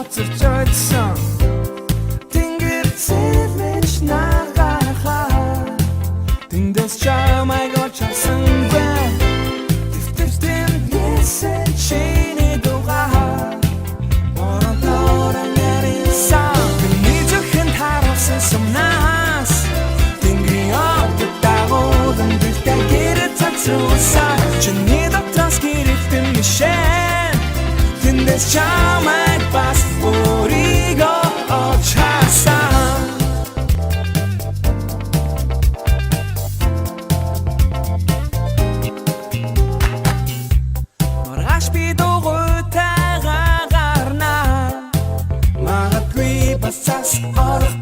буцалж ойдсон тэнгэр зэлмэж наргахаа тэндээс чамайг очсон бай дэвтэртэн лисэн чиний дугаа боротоор нэрсэн миний зөвхөн харуулсан сумнаас тэнгэрийн огт дагуулан бэлтээ гэрэл цацруулсан чиний дотроос гэрэлтэн мишэн тэндээс чамайг бас өөрийгөө олж харсан маргааш би дугуйтайгаа гарнаа магадгүй бас цас орох